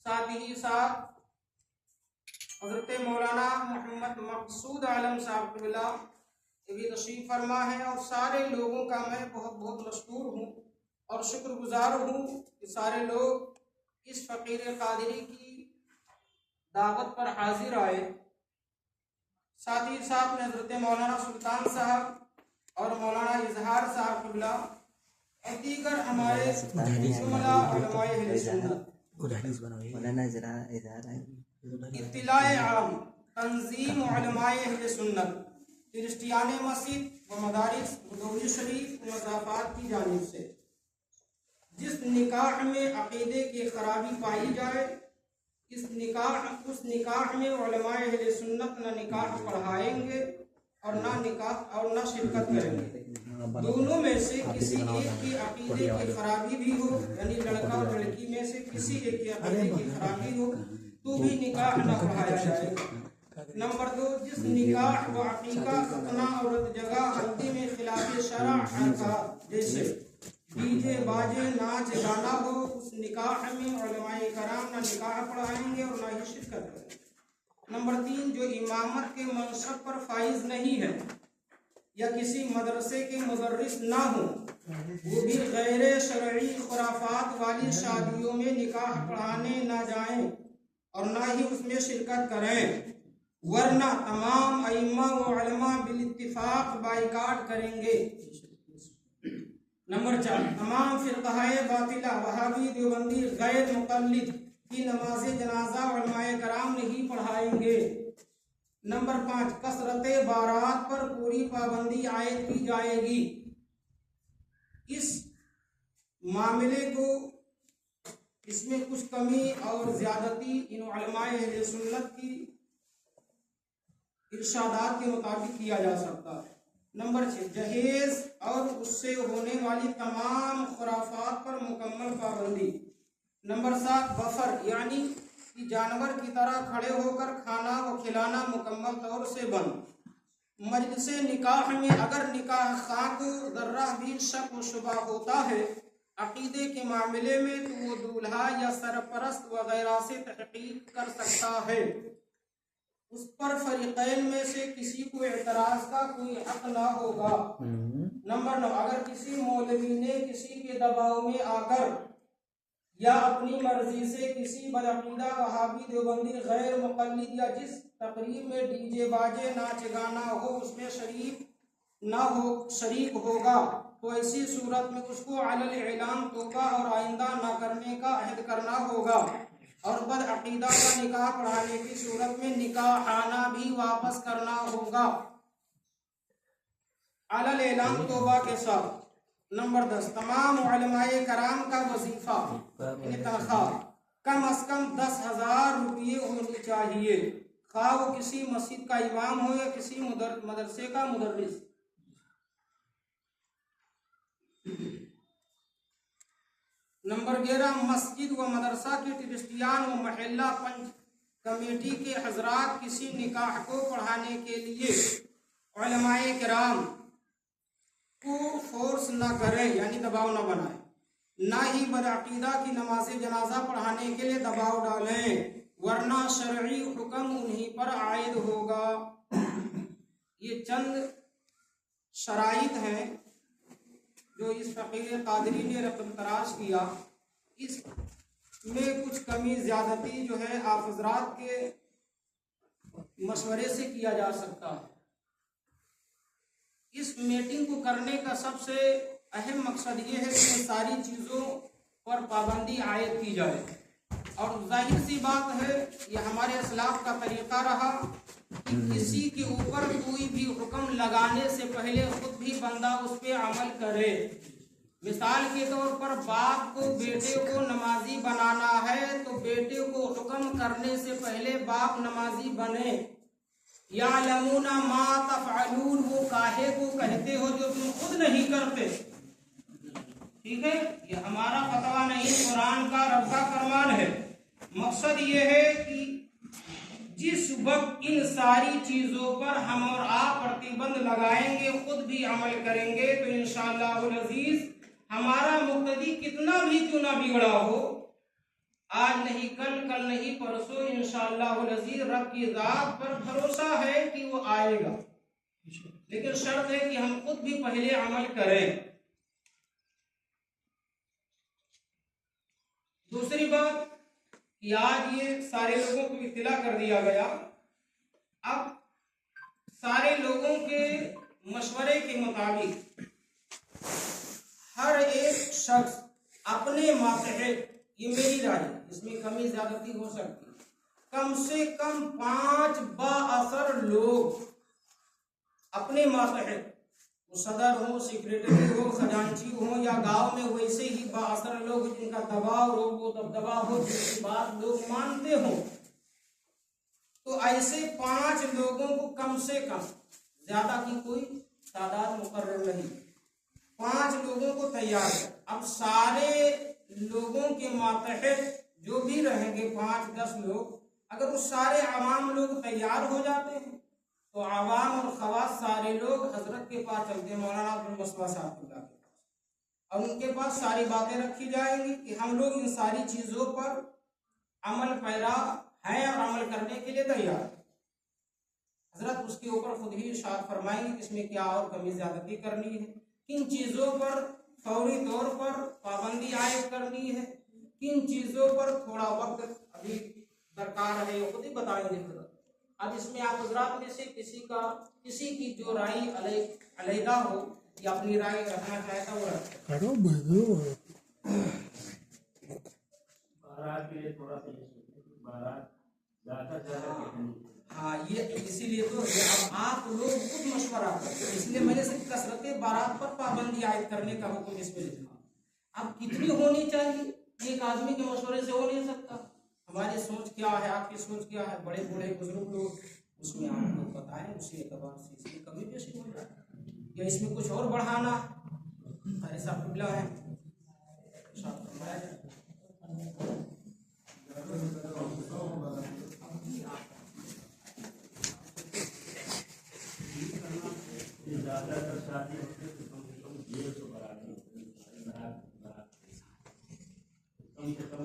साथ ही साथ हजरत मौलाना मोहम्मद मकसूद आलम साहब क़िबला ये भी तशरीफ़ फरमा है। और सारे लोगों का मैं बहुत बहुत मशकूर हूँ और शुक्रगुजार हूँ कि सारे लोग इस फ़कीर क़ादरी की दावत पर हाजिर आए। साथ ही साथ में हजरत मौलाना सुल्तान साहब और मौलाना इजहार साहब क़िबला और दीगर हमारे जुमला उलमाए अहले सुन्नत इत्तिलाए आम तंजीम उलमाए अहले सुन्नत क्रिस्टियानी मस्जिद व मदारिस नबवी शरीफ मज़ाफ़ात की जानिब से जिस निकाह में अक़ीदे की खराबी पाई जाए उस निकाह में उलमाए अहले सुन्नत न निकाह पढ़ाएंगे और न शिरकत करेंगे। दोनों में से किसी एक के अक़ीदे की खराबी भी हो, यानी लड़का और लड़की में से किसी एक के अक़ीदे की खराबी हो तो भी निकाह न पढ़ाया जाएगा। नंबर 2, जिस निकाह व अक़ीका खतना औरत जगह हल्दी में खिलाफ शरअ हरकत जैसे डीजे बाजे नाच गाना हो, उस निकाह में उलमाए कराम न निकाह पढ़ाएंगे और न ही शिरकत करेंगे। नंबर 3, जो इमामत के मनसब पर फाइज नहीं है या किसी मदरसे के मुदर्रिस ना हो, वो भी गैर शरई खुराफात वाली शादियों में निकाह पढ़ाने ना जाएं और ना ही उसमें शिरकत करें, वरना तमाम अइम्मा व उलमा बिल इत्तिफाक बाइकाट करेंगे। नंबर 4, तमाम फिरक़ाए बातिला वहाबी देवबंदी गैर मुक़ल्लिद की नमाज जनाजा उलमाए कराम नहीं पढ़ाएंगे। नंबर 5, कसरते बारात पर पूरी पाबंदी आयद की जाएगी। इस मामले को इसमें कुछ कमी और ज्यादती इन उलमाए अहले सुन्नत की इरशादात के मुताबिक किया जा सकता है। नंबर 6, जहेज और उससे होने वाली तमाम खुराफात पर मुकम्मल पाबंदी। नंबर 7, बफर यानी कि जानवर की तरह खड़े होकर खाना व खिलाना मुकम्मल तौर से बंद। मजलिस निकाह में अगर निकाह खां को जर्रा भी शक व शुबा होता है अकीदे के मामले में तो वो दूल्हा या सरपरस्त वगैरह से तहकीक कर सकता है। उस पर फरीक़ैन में से किसी को एतराज का कोई हक ना होगा। नंबर 9, अगर किसी मौलवी ने किसी के दबाव में आकर या अपनी मर्जी से किसी बदअक़ीदा वहाबी देवबंदी गैर मुक़ल्लिद या जिस तकरीब में डीजे बाजे नाच गाना हो उसमें शरीक होगा तो ऐसी सूरत में उसको अलल इलान तौबा और आइंदा ना करने का अहद करना होगा और बदअक़ीदा का निकाह पढ़ाने की सूरत में निकाहाना भी वापस करना होगा अलल इलान तौबा के साथ। नंबर 10, तमाम उलमाए कराम का वजीफा यानी तनख्वाह कम अज कम 10,000 रुपये होनी चाहिए, खा वो किसी मस्जिद का इमाम हो या किसी मदरसे का मुदर्रिस। नंबर 11, मस्जिद व मदरसा के ट्रस्टियान व महल्ला पंच कमेटी के हजरात किसी निकाह को पढ़ाने के लिए उलमाए किराम को फोर्स ना करें यानी दबाव ना बनाए, ना ही बदअक़ीदा की नमाज जनाजा पढ़ाने के लिए दबाव डालें, वरना शरई हुक्म उन्हीं पर आयद होगा। ये चंद शराइत हैं जो इस फ़कीर क़ादरी ने रकम तराश किया। इसमें कुछ कमी ज़्यादती जो है आप हज़रात के मशवरे से किया जा सकता है। इस मीटिंग को करने का सबसे अहम मकसद ये है कि सारी चीज़ों पर पाबंदी आयद की जाए और जाहिर सी बात है ये हमारे असलाफ का तरीक़ा रहा कि किसी के ऊपर कोई भी हुक्म लगाने से पहले खुद भी बंदा उस पर अमल करे। मिसाल के तौर पर बाप को बेटे को नमाजी बनाना है तो बेटे को हुक्म करने से पहले बाप नमाजी बने। यालमूना मा तफ़अलून, वो काहे को कहते हो जो तुम खुद नहीं करते। ठीक है, ये हमारा फतवा नहीं, कुरान का रब का फरमान है। मकसद ये है कि जिस वक्त इन सारी चीजों पर हम और आप प्रतिबंध लगाएंगे, खुद भी अमल करेंगे, तो इंशाअल्लाह अज़ीज हमारा मुक्तदी कितना भी क्यों ना बिगड़ा हो, आज नहीं कल, कल नहीं परसों, इंशाअल्लाह अज़ीज़ रब की ज़ात पर भरोसा है कि वो आएगा, लेकिन शर्त है कि हम खुद भी पहले अमल करें। दूसरी बात कि आज ये सारे लोगों को इत्तला कर दिया गया। अब सारे लोगों के मशवरे के मुताबिक हर एक शख्स अपने मातहत, ये मेरी राय है, इसमें कमी ज्यादती हो सकती है, कम से कम 5 बाअसर लोग अपने मातहत, वो सदर हो, सेक्रेटरी हो, खजांची हो, या गांव में वैसे ही बाअसर लोग जिनका दबाव रोबो दबदबा हो, जिनकी बात लोग मानते हो, तो ऐसे 5 लोगों को कम से कम, ज्यादा की कोई तादाद मुकर्रर नहीं, 5 लोगों को तैयार कर। अब सारे लोगों के मातहत जो भी रहेंगे 5-10 लोग, अगर वो सारे आवाम लोग तैयार हो जाते हैं तो आवाम और खवास सारे लोग हजरत के पास चलते हैं, मौलाना अब्दुल मुस्तफा साहब के पास, और उनके पास सारी बातें रखी जाएंगी कि हम लोग इन सारी चीजों पर अमल पैरा हैं और अमल करने के लिए तैयार। हजरत उसके ऊपर खुद ही इरशाद फरमाएंगे कि इसमें क्या और कमी ज्यादती करनी है, किन चीजों पर फौरी तौर पर पाबंदी आयद करनी है, किन चीजों पर थोड़ा वक्त अभी दरकार है, ये खुद ही बताएंगे हजरत। अब इसमें आप हजरात में से किसी की जो राय अलैदा हो या अपनी राय रखना चाहता वो रखे। हाँ, ये इसीलिए तो अब आप लोग खुद मशवरा करें, इसलिए मैंने सिर्फ कसरत बारात पर पाबंदी आयद करने का हुक्म इसमें लिखा। अब कितनी होनी चाहिए, एक आदमी के मशवरे से हो नहीं सकता। हमारी सोच क्या है, आपकी सोच क्या है, बड़े बूढ़े बुजुर्ग लोग, उसमें आप लोग बताएं, उसी एतबार से इसकी कमी पेशी हो जाए, या इसमें कुछ और बढ़ाना ऐसा कुबला है कम से कम